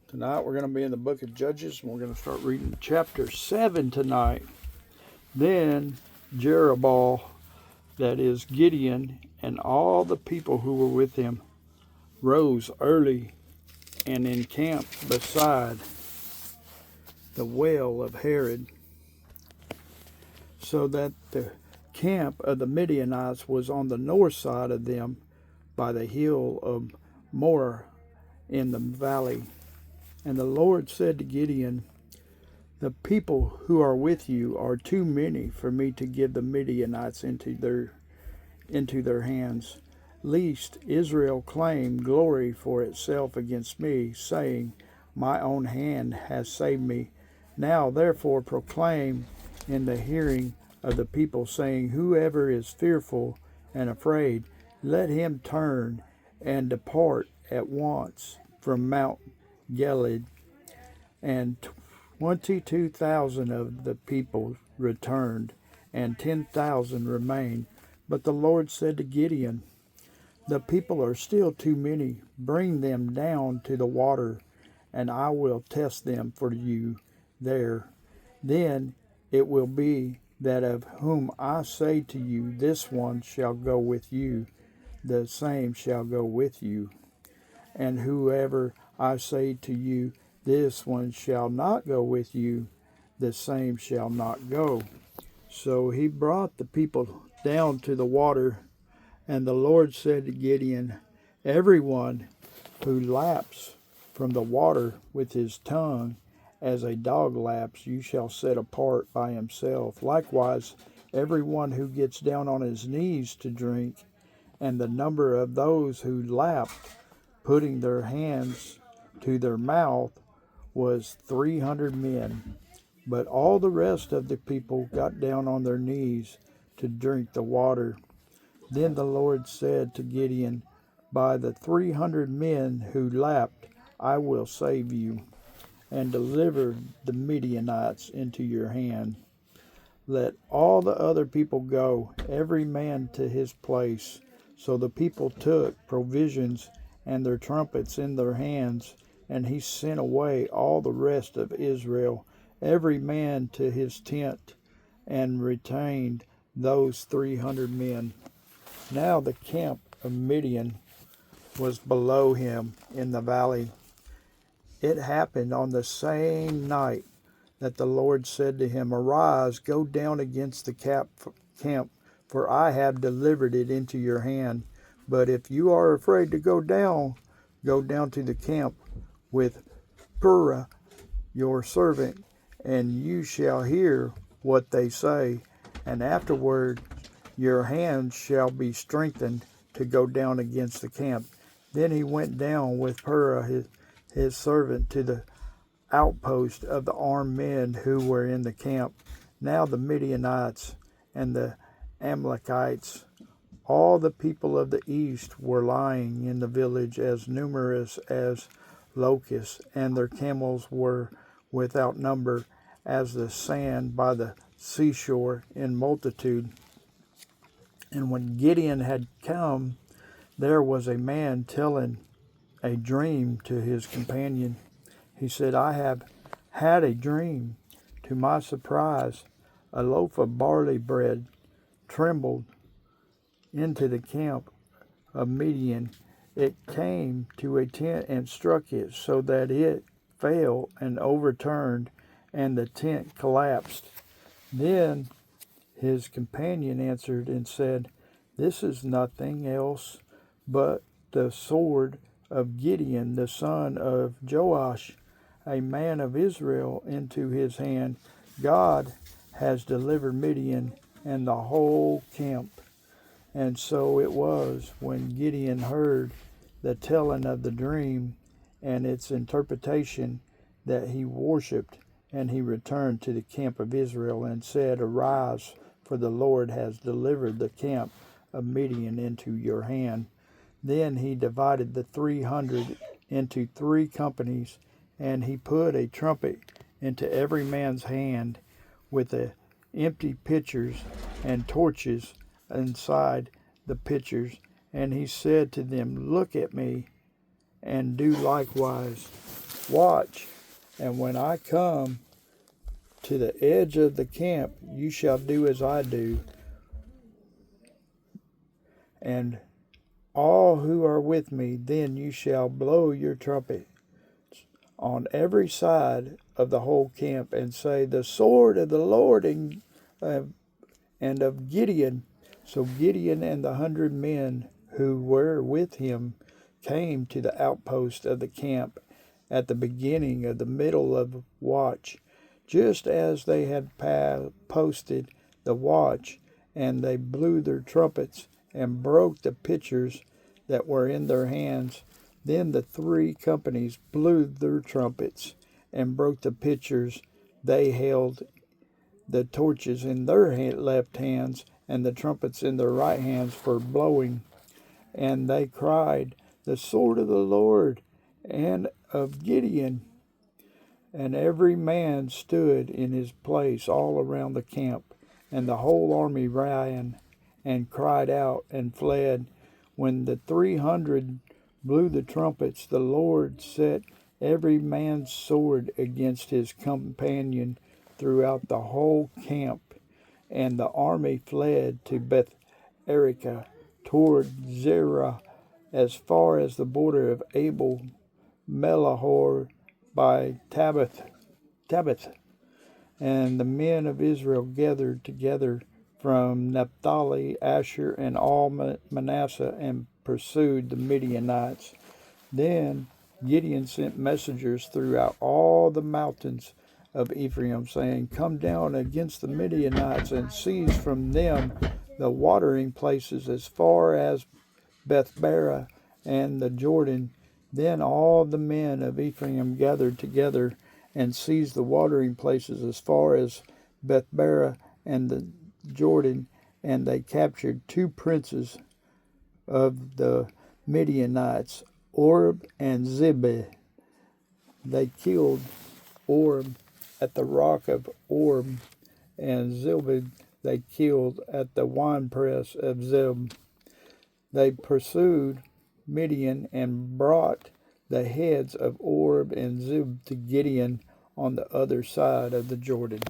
Tonight we're going to be in the book of Judges, and we're going to start reading chapter 7 tonight. Then Jerubbaal, that is Gideon, and all the people who were with him, rose early and encamped beside the well of Harod, so that the camp of the Midianites was on the north side of them by the hill of Moreh in the valley. And the Lord said to Gideon, the people who are with you are too many for me to give the Midianites into their hands, lest Israel claim glory for itself against me, saying, my own hand has saved me. Now therefore proclaim in the hearing of the people, saying, whoever is fearful and afraid, let him turn and depart at once from Mount Gilead. And 22,000 of the people returned, and 10,000 remained. But the Lord said to Gideon, the people are still too many. Bring them down to the water, and I will test them for you there. Then it will be that of whom I say to you, this one shall go with you, the same shall go with you. And whoever I say to you, this one shall not go with you, the same shall not go. So he brought the people down to the water, and the Lord said to Gideon, everyone who laps from the water with his tongue, as a dog laps, you shall set apart by himself. Likewise, everyone who gets down on his knees to drink, and the number of those who lapped, putting their hands to their mouth, was 300 men. But all the rest of the people got down on their knees to drink the water. Then the Lord said to Gideon, by the 300 men who lapped, I will save you, and deliver the Midianites into your hand. Let all the other people go, every man to his place. So the people took provisions and their trumpets in their hands, and he sent away all the rest of Israel, every man to his tent, and retained those 300 men. Now the camp of Midian was below him in the valley. It happened on the same night that the Lord said to him, arise, go down against the camp, for I have delivered it into your hand. But if you are afraid to go down to the camp with Purah your servant, and you shall hear what they say, and afterward your hands shall be strengthened to go down against the camp. Then he went down with Purah his servant to the outpost of the armed men who were in the camp. Now the Midianites and the Amalekites, all the people of the east, were lying in the village, as numerous as locusts, and their camels were without number, as the sand by the seashore in multitude. And when Gideon had come, there was a man telling a dream to his companion. He said, I have had a dream. To my surprise, a loaf of barley bread trembled into the camp of Midian. It came to a tent and struck it, so that it fell and overturned, and the tent collapsed. Then his companion answered and said, this is nothing else but the sword of Gideon, the son of Joash, a man of Israel, into his hand. God has delivered Midian and the whole camp. And so it was, when Gideon heard the telling of the dream and its interpretation, that he worshipped, and he returned to the camp of Israel and said, arise, for the Lord has delivered the camp of Midian into your hand. Then he divided the 300 into 3 companies, and he put a trumpet into every man's hand, with the empty pitchers and torches inside the pitchers. And he said to them, look at me, and do likewise. Watch, and when I come to the edge of the camp, you shall do as I do, and all who are with me. Then you shall blow your trumpet on every side of the whole camp, and say, the sword of the Lord and of Gideon. So Gideon and the 100 men who were with him came to the outpost of the camp at the beginning of the middle of watch, just as they had posted the watch, and they blew their trumpets and broke the pitchers that were in their hands. Then the 3 companies blew their trumpets and broke the pitchers. They held the torches in their left hands and the trumpets in their right hands for blowing. And they cried, the sword of the Lord and of Gideon. And every man stood in his place all around the camp. And the whole army ran and cried out and fled. When the 300 blew the trumpets, the Lord set every man's sword against his companion throughout the whole camp. And the army fled to Beth Erica toward Zerah, as far as the border of Abel Melahor by Tabbath. And the men of Israel gathered together from Naphtali, Asher, and all Manasseh, and pursued the Midianites. Then Gideon sent messengers throughout all the mountains of Ephraim, saying, come down against the Midianites and seize from them the watering places as far as Bethbara and the Jordan. Then all the men of Ephraim gathered together and seized the watering places as far as Bethbara and the Jordan, and they captured 2 princes of the Midianites, Oreb and Zebah. They killed Oreb at the rock of Oreb, and Zebah they killed at the winepress of Zeb. They pursued Midian and brought the heads of Oreb and Zeb to Gideon on the other side of the Jordan.